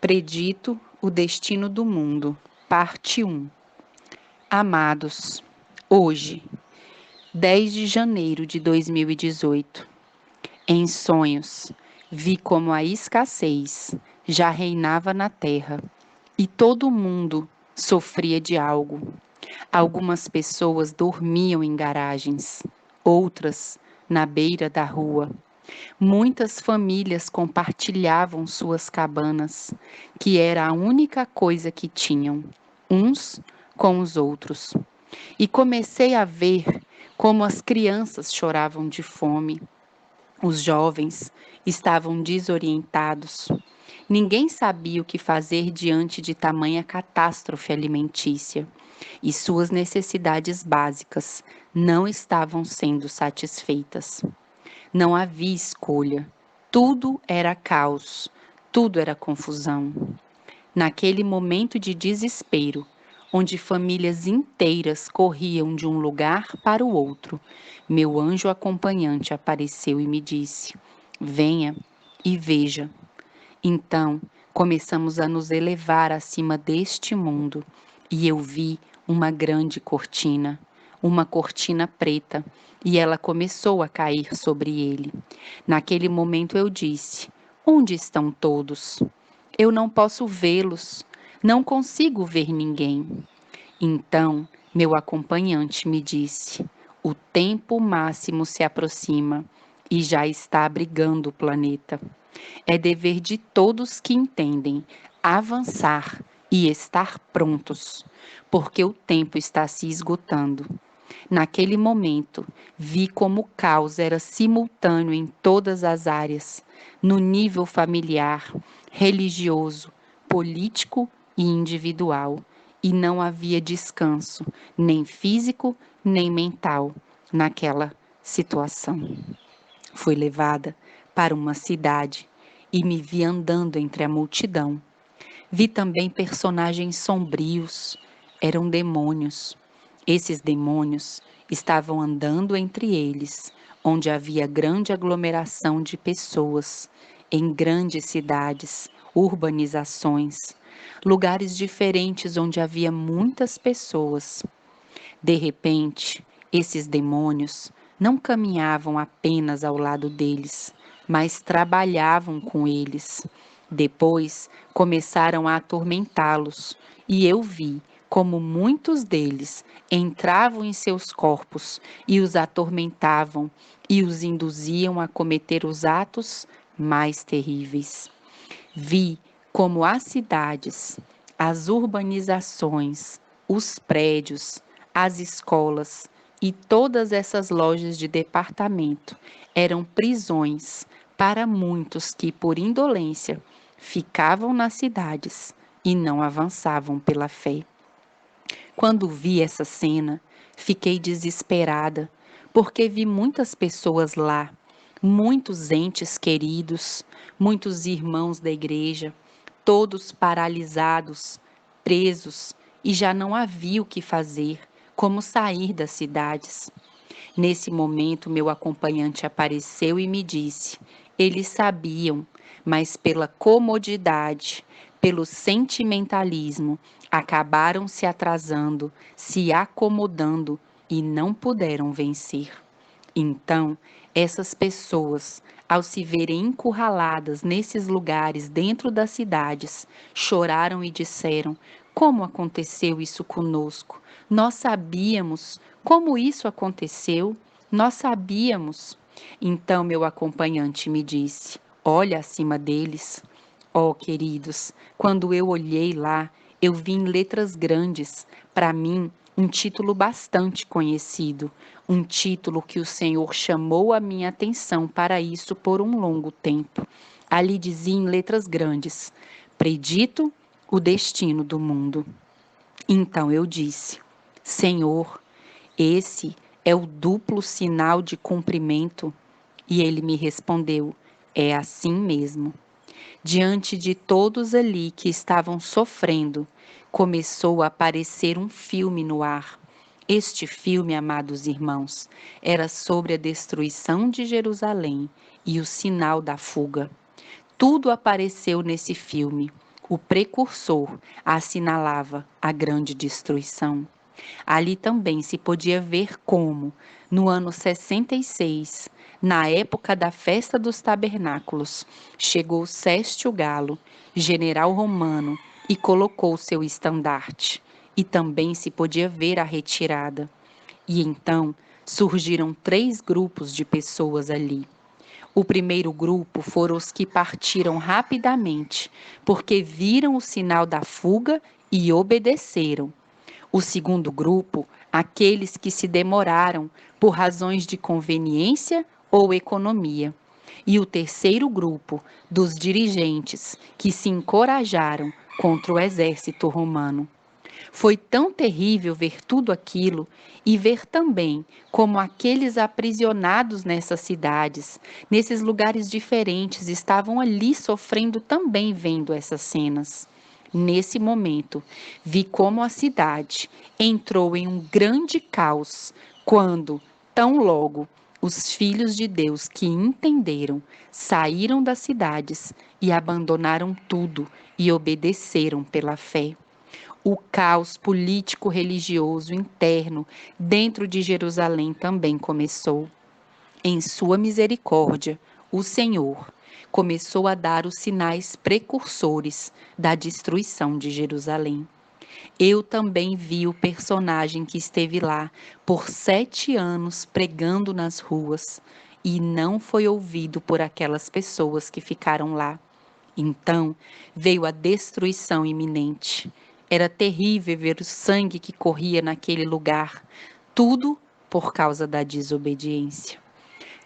Predito o destino do mundo, parte 1. Amados, hoje, 10 de janeiro de 2018, em sonhos, vi como a escassez já reinava na terra e todo mundo sofria de algo. Algumas pessoas dormiam em garagens, outras na beira da rua. Muitas famílias compartilhavam suas cabanas, que era a única coisa que tinham, uns com os outros. E comecei a ver como as crianças choravam de fome. Os jovens estavam desorientados. Ninguém sabia o que fazer diante de tamanha catástrofe alimentícia, e suas necessidades básicas não estavam sendo satisfeitas. Não havia escolha. Tudo era caos, tudo era confusão. Naquele momento de desespero, onde famílias inteiras corriam de um lugar para o outro, meu anjo acompanhante apareceu e me disse: Venha e veja. Então, começamos a nos elevar acima deste mundo, e eu vi uma cortina preta, e ela começou a cair sobre ele. Naquele momento eu disse: Onde estão todos? Eu não posso vê-los, não consigo ver ninguém. Então, meu acompanhante me disse: O tempo máximo se aproxima e já está abrigando o planeta. É dever de todos que entendem avançar e estar prontos, porque o tempo está se esgotando. Naquele momento, vi como o caos era simultâneo em todas as áreas, no nível familiar, religioso, político e individual, e não havia descanso, nem físico, nem mental, naquela situação. Fui levada para uma cidade e me vi andando entre a multidão. Vi também personagens sombrios, eram demônios. Esses demônios estavam andando entre eles, onde havia grande aglomeração de pessoas, em grandes cidades, urbanizações, lugares diferentes onde havia muitas pessoas. De repente, esses demônios não caminhavam apenas ao lado deles, mas trabalhavam com eles. Depois começaram a atormentá-los, e eu vi como muitos deles entravam em seus corpos e os atormentavam e os induziam a cometer os atos mais terríveis. Vi como as cidades, as urbanizações, os prédios, as escolas e todas essas lojas de departamento eram prisões para muitos que, por indolência, ficavam nas cidades e não avançavam pela fé. Quando vi essa cena, fiquei desesperada, porque vi muitas pessoas lá, muitos entes queridos, muitos irmãos da igreja, todos paralisados, presos, e já não havia o que fazer, como sair das cidades. Nesse momento, meu acompanhante apareceu e me disse: eles sabiam, mas pela comodidade, pelo sentimentalismo, acabaram se atrasando, se acomodando e não puderam vencer. Então, essas pessoas, ao se verem encurraladas nesses lugares dentro das cidades, choraram e disseram: Como aconteceu isso conosco? Nós sabíamos como isso aconteceu, nós sabíamos. Então, meu acompanhante me disse: Olha acima deles. Oh, queridos, quando eu olhei lá, eu vi em letras grandes, para mim, um título bastante conhecido, um título que o Senhor chamou a minha atenção para isso por um longo tempo. Ali dizia em letras grandes: Predito o destino do mundo. Então eu disse: Senhor, esse é o duplo sinal de cumprimento. E ele me respondeu: É assim mesmo. Diante de todos ali que estavam sofrendo, começou a aparecer um filme no ar. Este filme, amados irmãos, era sobre a destruição de Jerusalém e o sinal da fuga. Tudo apareceu nesse filme. O precursor assinalava a grande destruição. Ali também se podia ver como, no ano 66, na época da festa dos tabernáculos, chegou Sestio Galo, general romano, e colocou seu estandarte. E também se podia ver a retirada. E então surgiram 3 grupos de pessoas ali. O primeiro grupo foram os que partiram rapidamente, porque viram o sinal da fuga e obedeceram. O segundo grupo, aqueles que se demoraram por razões de conveniência ou economia. E o terceiro grupo, dos dirigentes que se encorajaram contra o exército romano. Foi tão terrível ver tudo aquilo e ver também como aqueles aprisionados nessas cidades, nesses lugares diferentes, estavam ali sofrendo também vendo essas cenas. Nesse momento, vi como a cidade entrou em um grande caos quando, tão logo, os filhos de Deus que entenderam saíram das cidades e abandonaram tudo e obedeceram pela fé. O caos político-religioso interno dentro de Jerusalém também começou. Em sua misericórdia, o Senhor começou a dar os sinais precursores da destruição de Jerusalém. Eu também vi o personagem que esteve lá por 7 anos pregando nas ruas e não foi ouvido por aquelas pessoas que ficaram lá. Então veio a destruição iminente. Era terrível ver o sangue que corria naquele lugar, tudo por causa da desobediência.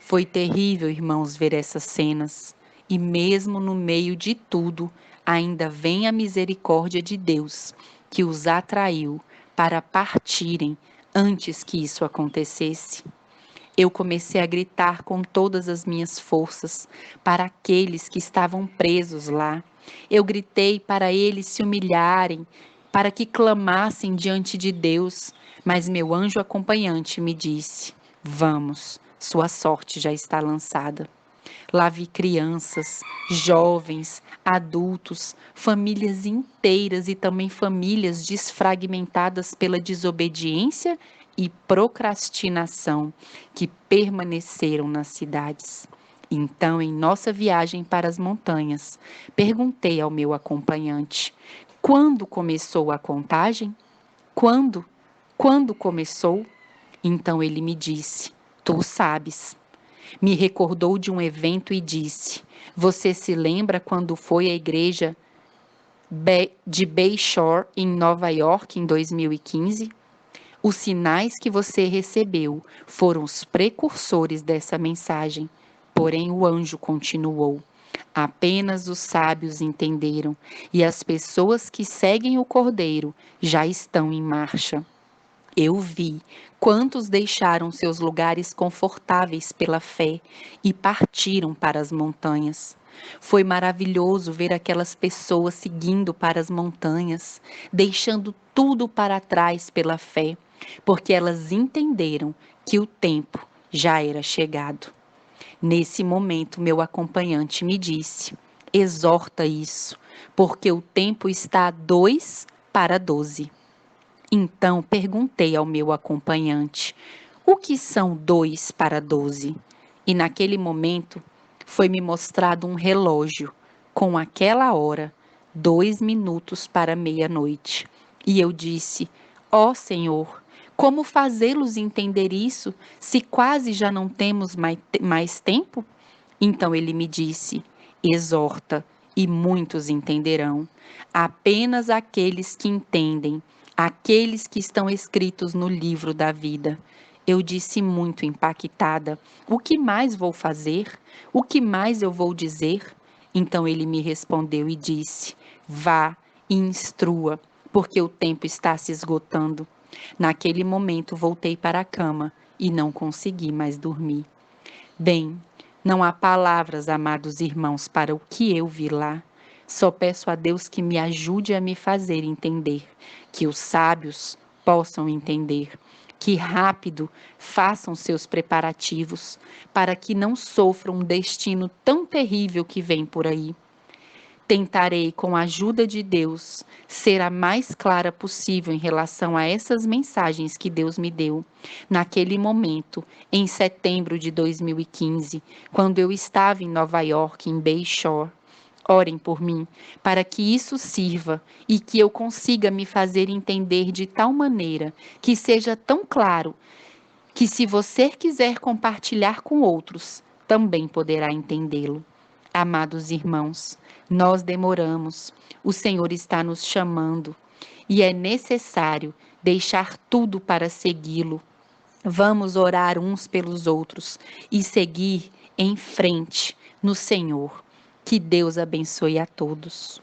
Foi terrível, irmãos, ver essas cenas. E mesmo no meio de tudo, ainda vem a misericórdia de Deus, que os atraiu para partirem antes que isso acontecesse. Eu comecei a gritar com todas as minhas forças para aqueles que estavam presos lá. Eu gritei para eles se humilharem, para que clamassem diante de Deus, mas meu anjo acompanhante me disse: Vamos, sua sorte já está lançada. Lá vi crianças, jovens, adultos, famílias inteiras e também famílias desfragmentadas pela desobediência e procrastinação que permaneceram nas cidades. Então, em nossa viagem para as montanhas, perguntei ao meu acompanhante: quando começou a contagem? Quando? Quando começou? Então ele me disse: Tu sabes. Me recordou de um evento e disse: Você se lembra quando foi à igreja de Bayshore, em Nova York, em 2015? Os sinais que você recebeu foram os precursores dessa mensagem. Porém, o anjo continuou: Apenas os sábios entenderam, e as pessoas que seguem o Cordeiro já estão em marcha. Eu vi quantos deixaram seus lugares confortáveis pela fé e partiram para as montanhas. Foi maravilhoso ver aquelas pessoas seguindo para as montanhas, deixando tudo para trás pela fé, porque elas entenderam que o tempo já era chegado. Nesse momento, meu acompanhante me disse: exorta isso, porque o tempo está 2 para 12. Então perguntei ao meu acompanhante: o que são 2 para 12? E naquele momento foi-me mostrado um relógio com aquela hora, 2 minutos para meia-noite. E eu disse: ó Senhor, como fazê-los entender isso se quase já não temos mais tempo? Então ele me disse: exorta, e muitos entenderão. Apenas aqueles que entendem, aqueles que estão escritos no livro da vida. Eu disse muito impactada: o que mais vou fazer? O que mais eu vou dizer? Então ele me respondeu e disse: vá e instrua, porque o tempo está se esgotando. Naquele momento voltei para a cama e não consegui mais dormir. Bem, não há palavras, amados irmãos, para o que eu vi lá. Só peço a Deus que me ajude a me fazer entender, que os sábios possam entender, que rápido façam seus preparativos, para que não sofram um destino tão terrível que vem por aí. Tentarei, com a ajuda de Deus, ser a mais clara possível em relação a essas mensagens que Deus me deu naquele momento, em setembro de 2015, quando eu estava em Nova York, em Bayshore. Orem por mim, para que isso sirva e que eu consiga me fazer entender de tal maneira que seja tão claro que, se você quiser compartilhar com outros, também poderá entendê-lo. Amados irmãos, nós demoramos, o Senhor está nos chamando e é necessário deixar tudo para segui-lo. Vamos orar uns pelos outros e seguir em frente no Senhor. Que Deus abençoe a todos.